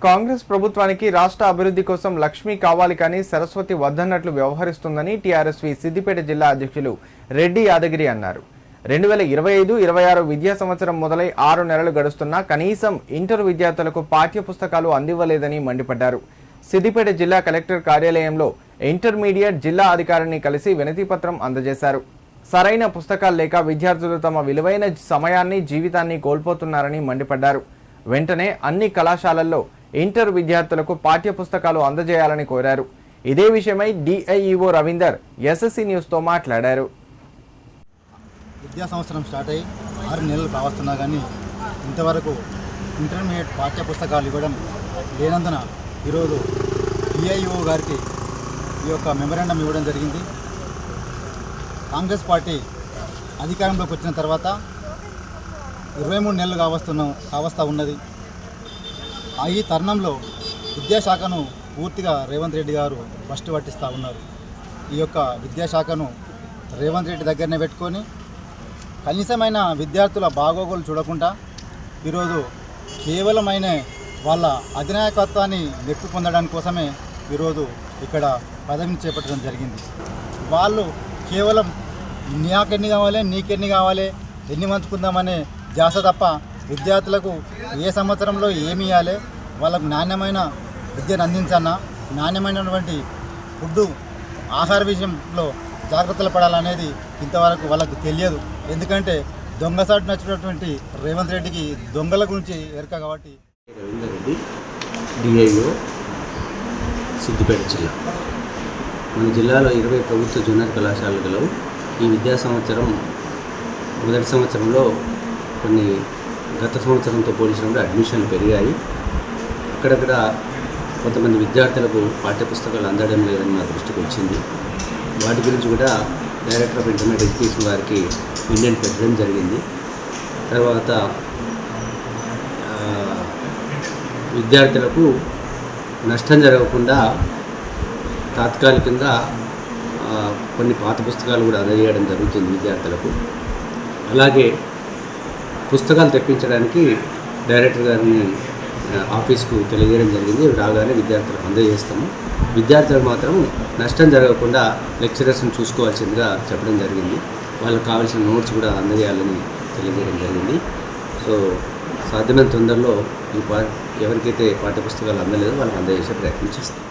కాంగ్రెస్ ప్రభుత్వానికి రాష్ట్ర అభివృద్ధి కోసం లక్ష్మి కావాలి కానీ సరస్వతి వద్దన్నట్లు వ్యవహరిస్తుందని టీఆర్ఎస్వి సిద్దిపేట జిల్లా అధ్యక్షులు రెడ్డి యాదగిరి అన్నారు. 2025-26 విద్యా సంవత్సరం మొదలై 6 నెలలు గడుస్తున్నా కనీసం ఇంటర్ విద్యార్థులకు పాఠ్య పుస్తకాలు అందివ్వలేదని మండిపడ్డారు. సిద్దిపేట జిల్లా కలెక్టర్ కార్యాలయంలో ఇంటర్మీడియట్ జిల్లా అధికారిని కలిసి వినతిపత్రం అందజేశారు. సరైన పుస్తకాలు లేక విద్యార్థులు తమ విలువైన సమయాన్ని జీవితాన్ని కోల్పోతున్నారని మండిపడ్డారు. వెంటనే అన్ని కళాశాలల్లో ఇంటర్ విద్యార్థులకు పాఠ్య పుస్తకాలు అందజేయాలని కోరారు. ఇదే విషయమై డిఐఈఓ రవీందర్ ఎస్ఎస్సీ న్యూస్తో మాట్లాడారు. విద్యా సంవత్సరం స్టార్ట్ అయ్యి 6 నెలలు కావస్తున్నా కానీ ఇంతవరకు ఇంటర్మీడియట్ పాఠ్య పుస్తకాలు ఇవ్వడం లేనందున ఈరోజు డిఐఈఓ గారికి ఈ యొక్క మెమరాండం ఇవ్వడం జరిగింది. కాంగ్రెస్ పార్టీ అధికారంలోకి వచ్చిన తర్వాత 23 నెలలు కావస్తూ ఉన్నది. ఈ తరుణంలో విద్యాశాఖను పూర్తిగా రేవంత్ రెడ్డి గారు ఫస్ట్ పట్టిస్తూ ఉన్నారు. ఈ యొక్క విద్యాశాఖను రేవంత్ రెడ్డి దగ్గరనే పెట్టుకొని కనీసమైన విద్యార్థుల బాగోగులు చూడకుండా ఈరోజు కేవలమైన వాళ్ళ అధినాయకత్వాన్ని మెప్పు పొందడానికి కోసమే ఈరోజు ఇక్కడ పదవిని చేపట్టడం జరిగింది. వాళ్ళు కేవలం నాకెన్ని కావాలి, నీకెన్ని కావాలి, ఎన్ని మంచుకుందామనే ధ్యాస తప్ప విద్యార్థులకు ఏ సంవత్సరంలో ఏమి ఇవ్వాలి, వాళ్ళకు నాణ్యమైన విద్యను అందించన్నా, నాణ్యమైనటువంటి ఫుడ్డు ఆహార విషయంలో జాగ్రత్తలు పడాలనేది ఇంతవరకు వాళ్ళకు తెలియదు. ఎందుకంటే దొంగసాటు నచ్చినటువంటి రేవంత్ రెడ్డికి దొంగల గురించి ఎరక కాబట్టి. రవీందర్ రెడ్డి, డిఐఓ, సిద్దిపేట జిల్లా. మన జిల్లాలో 20 ప్రభుత్వ జూనియర్ కళాశాలలు గలవు. ఈ విద్యా సంవత్సరం మొదటి సంవత్సరంలో కొన్ని గత సంవత్సరంతో పోల్చినప్పుడు అడ్మిషన్లు పెరిగాయి. అక్కడక్కడ కొంతమంది విద్యార్థులకు పాఠ్యపుస్తకాలు అందడం లేదని నా దృష్టికి వచ్చింది. వాటి గురించి కూడా డైరెక్టర్ ఆఫ్ ఇంటర్మీడియట్ ఎడ్యుకేషన్ వారికి ఇండియన్ పెట్టడం జరిగింది. తర్వాత విద్యార్థులకు నష్టం జరగకుండా తాత్కాలికంగా కొన్ని పాత పుస్తకాలు కూడా అందజేయడం జరుగుతుంది విద్యార్థులకు. అలాగే పుస్తకాలు తెప్పించడానికి డైరెక్టర్ గారిని ఆఫీస్కు తెలియజేయడం జరిగింది. రాగానే విద్యార్థులకు అందజేస్తాము. విద్యార్థులకు మాత్రం నష్టం జరగకుండా లెక్చరర్స్ని చూసుకోవాల్సిందిగా చెప్పడం జరిగింది. వాళ్ళకి కావాల్సిన నోట్స్ కూడా అందజేయాలని తెలియజేయడం జరిగింది. సో సాధ్యమైన తొందరలో ఎవరికైతే పాఠ్యపుస్తకాలు అందలేదో వాళ్ళకి అందజేసే ప్రయత్నం చేస్తాం.